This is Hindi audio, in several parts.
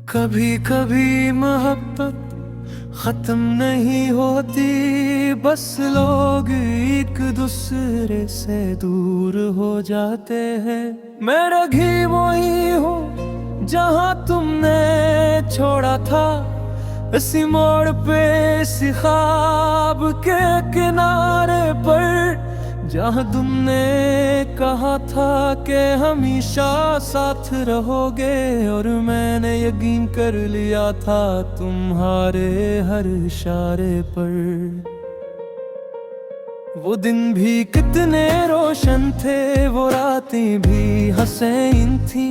कभी कभी मोहब्बत खत्म नहीं होती, बस लोग एक दूसरे से दूर हो जाते हैं। मैं रही वही हूँ जहाँ तुमने छोड़ा था, इसी मोड़ पे, इसी ख्वाब के किनारे पर, जहाँ तुमने कहा था कि हमेशा साथ रहोगे, और मैंने यकीन कर लिया था तुम्हारे हर इशारे पर। वो दिन भी कितने रोशन थे, वो रातें भी हसीन थी,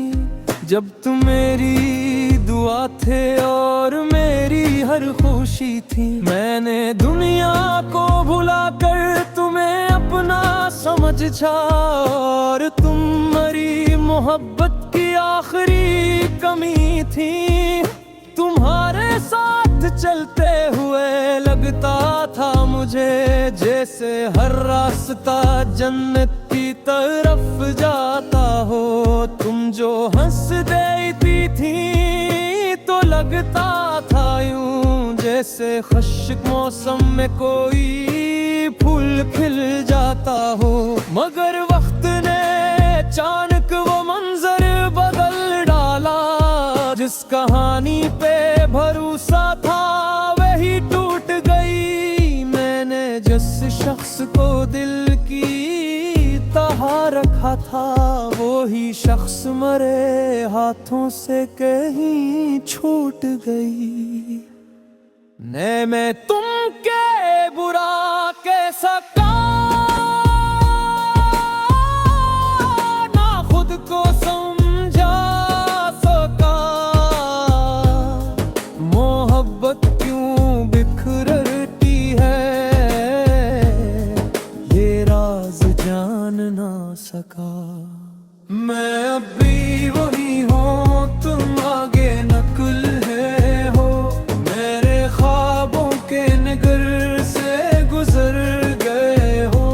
जब तुम मेरी दुआ थे और मेरी हर खुशी थी। मैंने दुनिया को भुला कर तुम्हें अपना समझा, और तुम मेरी मोहब्बत की आखिरी कमी थी। तुम्हारे साथ चलते हुए लगता था मुझे जैसे हर रास्ता जन्नत की तरफ जाता हो। तुम जो हंस देती थी तो लगता था यूं जैसे खुश्क मौसम में कोई फूल खिल जाता हो। मगर वक्त ने अचानक वो मंजर बदल डाला, जिस कहानी पे भरोसा था वही टूट गई। मैंने जिस शख्स को दिल की तहा रखा था, वो ही शख्स मरे हाथों से कहीं छूट गई। ने मैं तुम के बुरा कह सका, ना खुद को समझा सका। मोहब्बत क्यों बिखरती है, ये राज जान ना सका। मैं अब भी वही हूँ, तुम आगे नकल है हो। मेरे ख्वाबों के नगर से गुजर गए हो।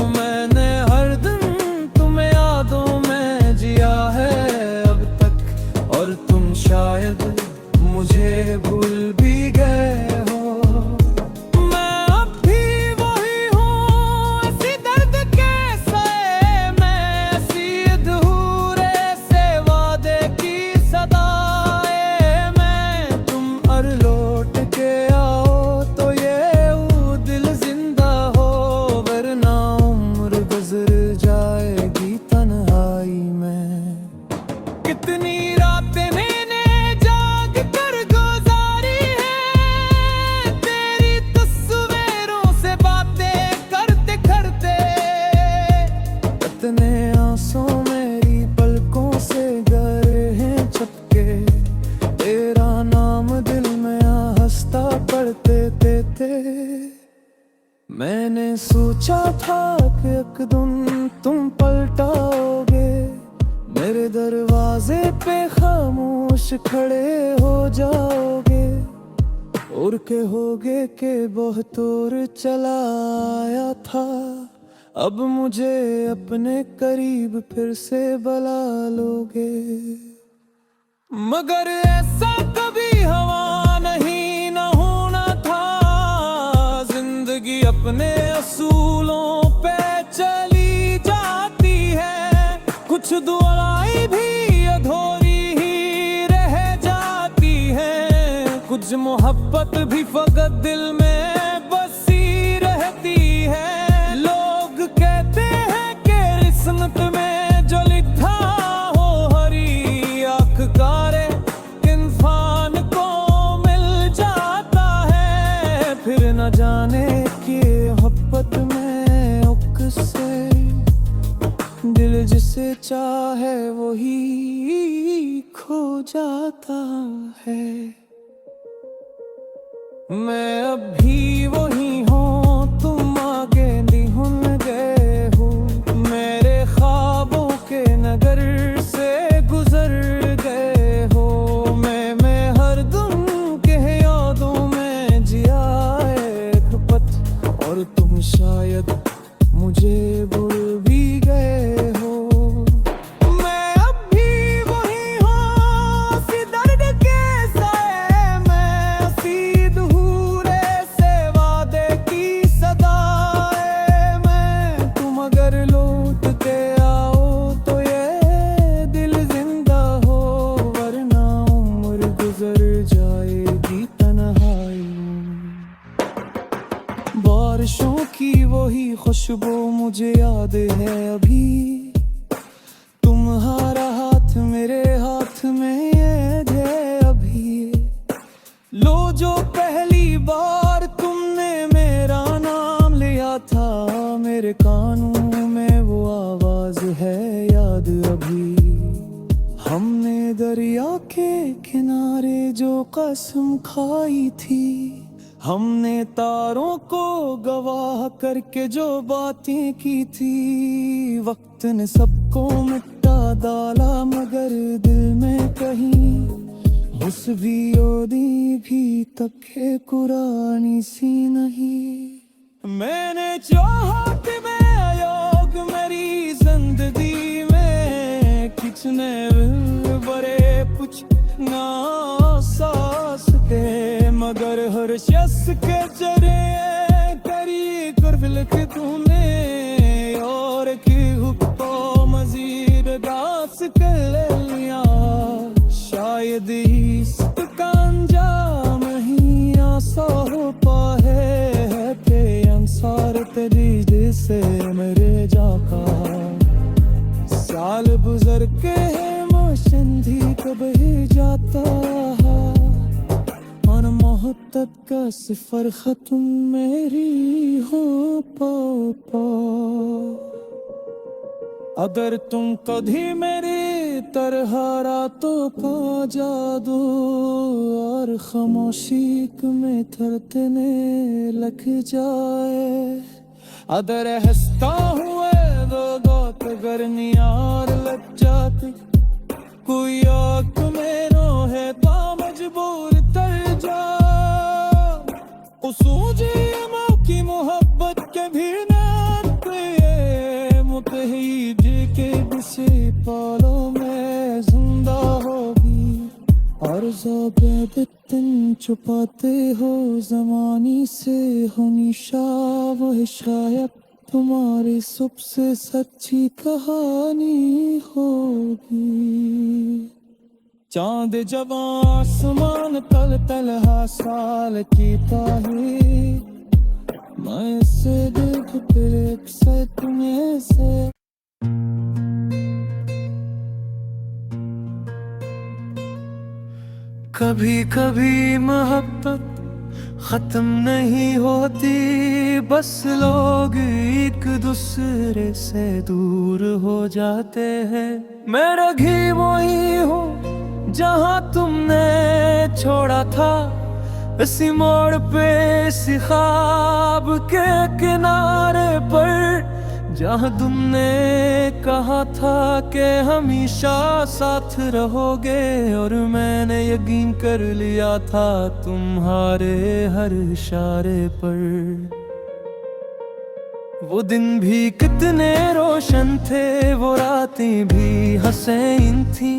मैंने हर दिन तुम्हें यादों में जिया है अब तक, और तुम शायद मुझे भूल भी गए हो। मैं अब भी वही हूँ, ऐसी दर्द के साए में, ऐसी अधूरे से वादे की सदाए में। तुम अर लौट के आओ तो ये वो दिल जिंदा हो, वरना उम्र गुजर जाएगी तन्हाई में। कितनी रातें मैंने जाग कर गुजारी है, तेरी तस्वीरों से बातें करते करते। कितने आंसू मेरी पलकों से गए हैं छपके, तेरा नाम दिल में हंसता पढ़ते थे। मैंने सोचा था कि एक दिन तुम पलटाओगे, मेरे दरवाजे पे खामोश खड़े हो जाओगे, और कहोगे कि बहुत दूर चला आया था, अब मुझे अपने करीब फिर से बुला लोगे। मगर ऐसा कभी हवा नहीं न होना था, जिंदगी अपने असूलों पे चली जाती है। कुछ दुआएं भी अधूरी ही रह जाती है, कुछ मोहब्बत भी फकत दिल में बसी रहती है। लोग कहते हैं कि किस्मत में जो लिखा हो हरी आखिकारे इंसान को मिल जाता है। फिर न जाने कि मोहब्बत में उकसे दिल जिसे चाहे वही खो जाता है। मैं अब भी वही हूँ, तुम आगे निहुन गए हो। मेरे ख्वाबों के नगर से गुजर गए हो। मैं हर दिन के यादों में जिया एक पथ, और तुम शायद मुझे भूल भी गए हो। मैं अब भी वही हूँ, उसी दर्द के साथ जो कसम खाई थी, हमने तारों को गवाह करके जो बातें की थी। वक्त ने सबको मिटा डाला मगर दिल में कहीं उस भी ओदी भी तक है कुरानी सी नहीं। मैंने चाहा कि मैं योग मेरी जिंदगी में किचने बड़े कुछ ना सास के, मगर हर शख्स के चरे करी कर लिख तूने और की हुक्को मजीद दास कर लिया। शायद इसका अंजाम ही आसा हो पाए के अंसार तेरी जैसे मेरे जाका। साल गुजर के मोशंदी कब ही जाता और मोहब्बत का सिफर खत्म मेरी हो पापा। अगर तुम कभी मेरी तरह रातों का जादू और खामोशी में थरथने लग जाए, अगर हंसता हुए दो अगर नियार लग जाती, कोई आँख में है तो मजबूर तर जा। सूझी की मोहब्बत के भी मुतहीद के किसी पालों में जिंदा होगी। और ज़ाबितिन छुपाते हो ज़मानी से हमेशा, वह शायद तुम्हारी सबसे सच्ची कहानी होगी। चांद जब आसमान तल तल साल की ताही, मैं से देख फिर से तुम्हें से। कभी कभी मोहब्बत खत्म नहीं होती, बस लोग एक दूसरे से दूर हो जाते हैं। मैं रही वही हूँ जहाँ तुमने छोड़ा था, इसी मोड़ पे इसी ख्वाब के किनारे पर, जहाँ तुमने कहा था कि हमेशा साथ रहोगे। और मैंने यकीन कर लिया था तुम्हारे हर इशारे पर। वो दिन भी कितने रोशन थे, वो रातें भी हसीन थी,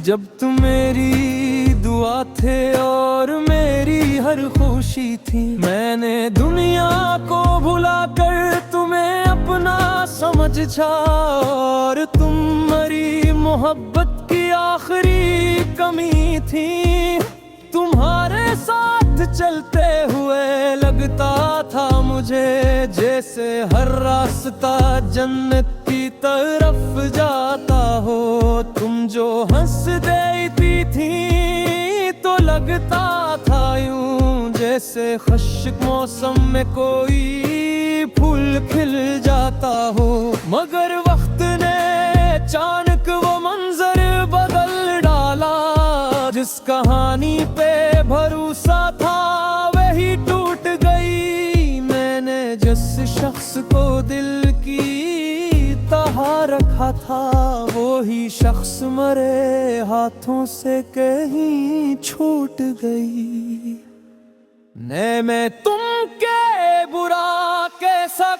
जब तुम मेरी दुआ थे और मेरी हर खुशी थी। मैंने दुनिया को भुलाकर तुम्हें अपना समझा, और तुम्हारी मोहब्बत की आखिरी कमी थी। तुम्हारे साथ चलते हुए लगता था मुझे जैसे हर रास्ता जन्नत की तरफ जाता हो। तुम जो हंस देती थी तो लगता था यूं जैसे खुश्क मौसम में कोई फूल खिल जाता हो। मगर वक्त ने अचानक वो मंजर बदल डाला, जिस कहानी पे भरोसा था वही टूट गई। मैंने जिस शख्स को दिल की तहा रखा था, वो ही शख्स मरे हाथों से कहीं छूट गई। ने मैं तुम के बुरा कैसा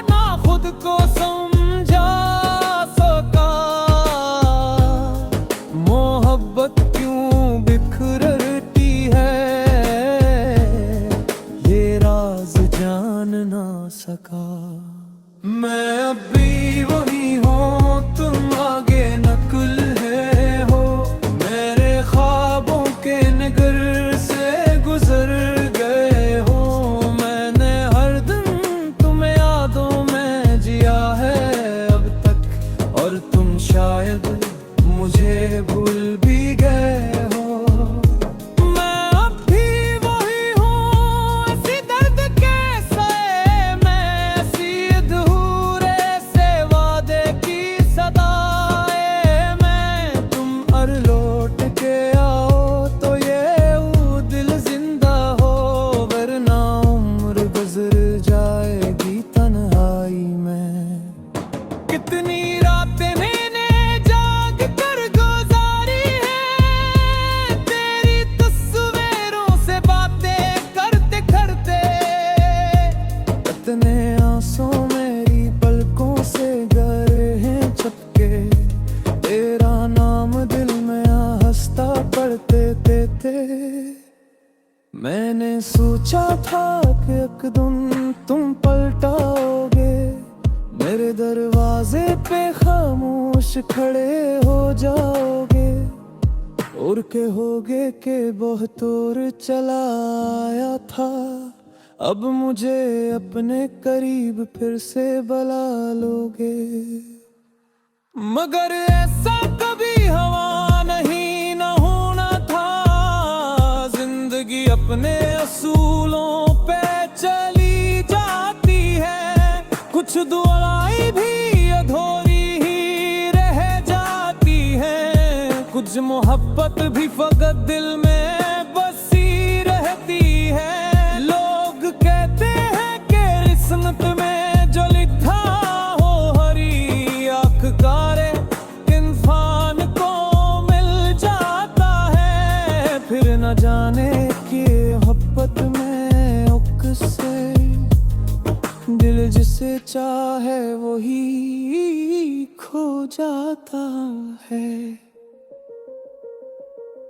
ना खुद को समझा सका। मोहब्बत क्यों बिखरती है, ये राज जान ना सका। मैं अब भी वही हूँ, तुम आगे नकल है हो। मेरे ख्वाबों के नगर से गुजर गए हो। मैंने हर दिन तुम्हें यादों में जिया है अब तक, और तुम शायद मुझे भूल भी गए हो। मैं अब भी वही हूँ, इसी दर्द के साए में, इसी अधूरे से वादे की सदा, इतने आंसू मेरी पलकों से गए हैं चपके, तेरा नाम दिल में हंसता पढ़ते थे। मैंने सोचा था कि एक दिन तुम पलटाओगे, मेरे दरवाजे पे खामोश खड़े हो जाओगे, और कहोगे के बहुत दूर चला आया था, अब मुझे अपने करीब फिर से बुला लोगे। मगर ऐसा कभी हवा नहीं न होना था, जिंदगी अपने असूलों पे चली जाती है, कुछ दुआएं भी अधूरी ही रह जाती है, कुछ मोहब्बत भी फकत दिल में बसी रहती है। लोग कहते हैं कि किस्मत में जो लिखा हो हरी आखिकारे इंसान को मिल जाता है, फिर न जाने कि मोहब्बत में उकसे दिल जिसे चाहे वही खो जाता है।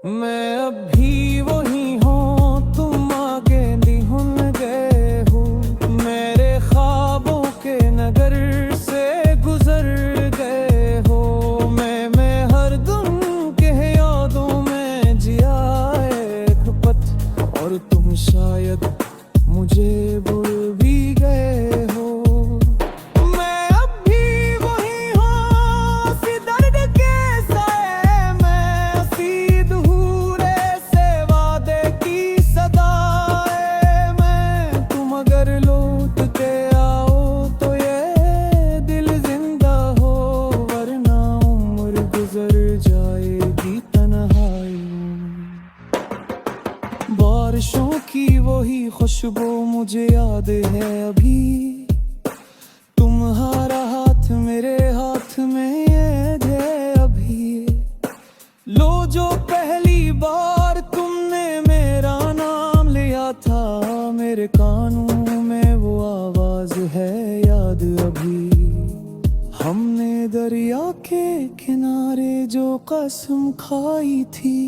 मैं अब भी वही हूँ, तुम आगे निहुन गए हो, मेरे ख्वाबों के नगर से गुजर गए हो। मैं हर दम के यादों में जिया एक पथ, और तुम शायद मुझे भूल भी गए हो। मैं अब भी वही हूँ, उसी दर्द के साए में, उसी अधूरे से वादे की सदाए में। तुम अगर लौट के आओ तो ये दिल जिंदा हो, वरना उम्र गुजर जाएगी तन्हाई में। बारिशों की वही खुशबू मुझे याद है अभी, तुम्हारा हाथ मेरे हाथ में ये है अभी। लो जो पहली बार तुमने मेरा नाम लिया था, मेरे कानों में वो आवाज है याद अभी। हमने दरिया के किनारे जो कसम खाई थी,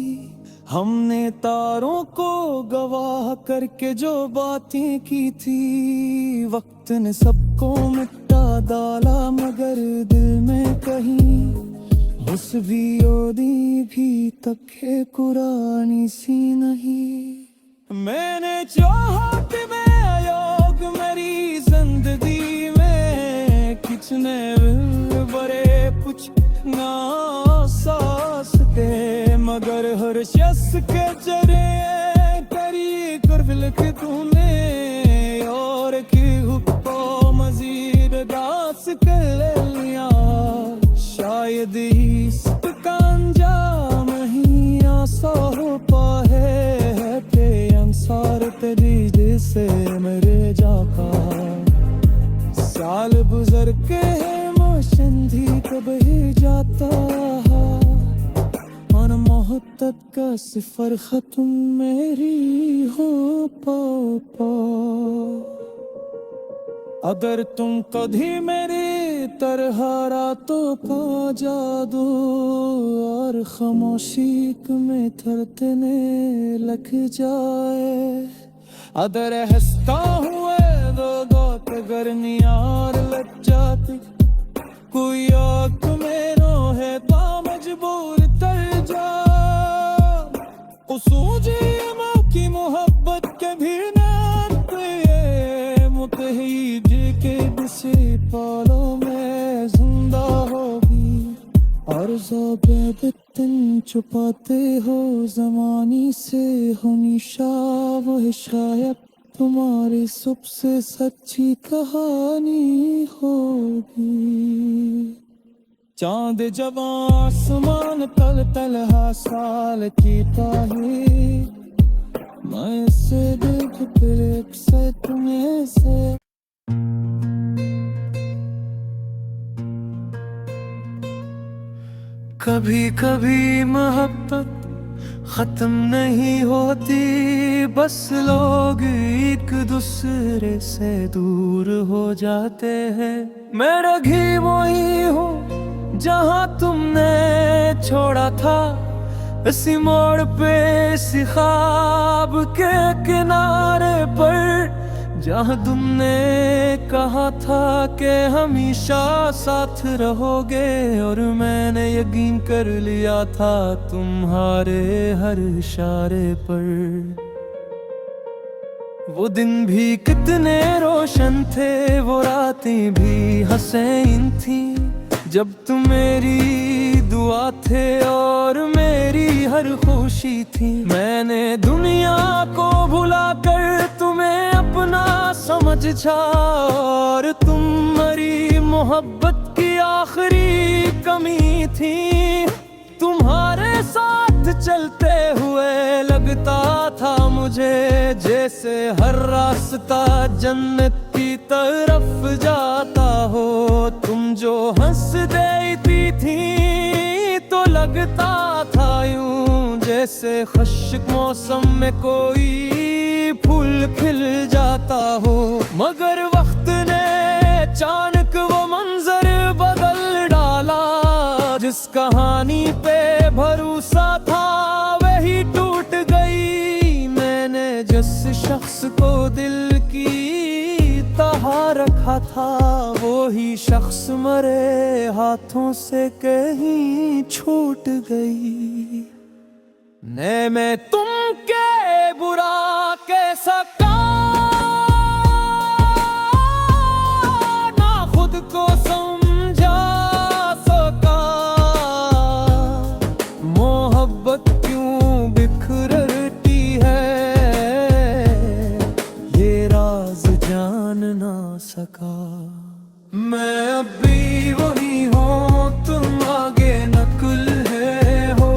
हमने तारों को गवाह करके जो बातें की थी, वक्त ने सबको मिटा डाला मगर दिल में कहीं उस भी ओदी भी तक है कुरानी सी नहीं। मैंने चाहा कि मैं योग मेरी जिंदगी में किचने बड़े कुछ ना सास दे, मगर हर शख्स के चेहरे करी कर लिख तूने, और की हुक्को मजीद दास कर लिया। शायद इसका अंजाम ही आसा हो पाए, पे अंसार तेरी जैसे मेरे जाका। साल गुजर के है मोशंदी कब ही जाता, और मोहब्बत का सिफर खत्म मेरी हो पापा। अगर तुम कभी मेरी तरह रातों का जादू और खामोशी में थरथने लग जाए, अगर हंसता हुए दो अगर नियार लग जाती, कोई आँख में नो है तो मजबूर तर जा। सूझी की मोहब्बत के भी मुतहीद के किसी पालों में जिंदा होगी, और ज़ाबितिन छुपाते हो ज़मानी से हो निशा, वह शायद तुम्हारी सबसे सच्ची कहानी होगी। चांद जब आसमान तल तल साल की ताही, मैं से देख फिर से तुम्हें से। कभी कभी मोहब्बत खत्म नहीं होती, बस लोग एक दूसरे से दूर हो जाते हैं। मैं रही वही हूँ जहाँ तुमने छोड़ा था, इसी मोड़ पे, इसी ख्वाब के किनारे पर, जहाँ तुमने कहा था कि हमेशा साथ रहोगे। और मैंने यकीन कर लिया था तुम्हारे हर इशारे पर। वो दिन भी कितने रोशन थे, वो रातें भी हसीन थी, जब तुम मेरी दुआ थे और मेरी हर खुशी थी। मैंने दुनिया को भुला कर तुम्हें अपना समझा, और तुम मेरी मोहब्बत की आखिरी कमी थी। तुम्हारे साथ चलते हुए लगता था मुझे जैसे हर रास्ता जन्नत की तरफ जाता हो। तुम जो हंस देती थी तो लगता था यूं जैसे खुश्क मौसम में कोई फूल खिल जाता हो। मगर वक्त ने अचानक वो मंजर बदल डाला, जिस कहानी पे भरोसा था वही टूट गई। मैंने जिस शख्स को दिल की तहा रखा था, वो ही शख्स मरे हाथों से कहीं छूट गई। ने मैं तुम के बुरा कैसा ना खुद को समझा सका। मोहब्बत क्यों बिखरती है, ये राज जान ना सका। मैं अब भी वही हूँ, तुम आगे नकल है हो।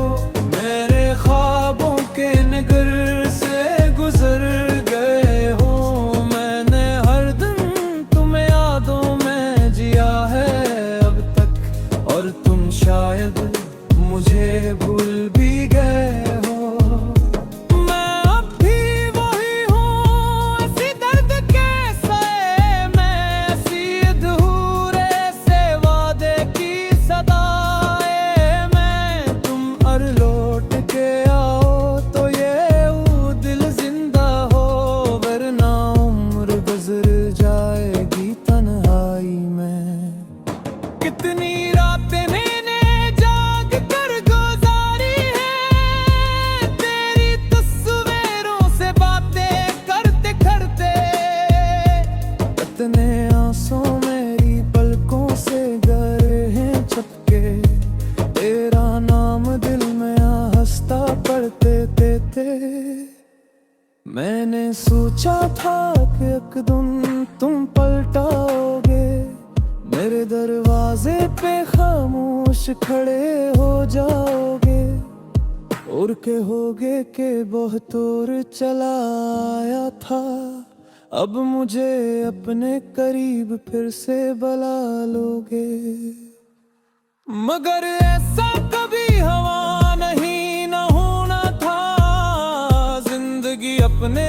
मेरे ख्वाबों के नगर से गुजर गए हो। मैंने हर दिन तुम्हें यादों में जिया है अब तक, और तुम शायद मुझे भूल भी गए हो। मैं अब भी वही हूँ, ऐसी दर्द के साए में, ऐसी अधूरे से वादे की सदाए में। तुम अर लौट के आओ तो ये वो दिल जिंदा हो, वरना उम्र गुजर जाएगी तन्हाई में। कितनी रातें मैंने जाग कर गुजारी है, तेरी तस्वीरों से बातें करते करते। कितने आंसू मेरी पलकों से गए हैं छपके, तेरा नाम दिल में हंसता पढ़ते थे। मैंने सोचा था कि एक दिन तुम पलटाओगे, मेरे दरवाजे पे खामोश खड़े हो जाओगे, और कहोगे कि बहुत दूर चला आया था, अब मुझे अपने करीब फिर से बुला लोगे। मगर ऐसा कभी हवा नहीं न होना था, जिंदगी अपने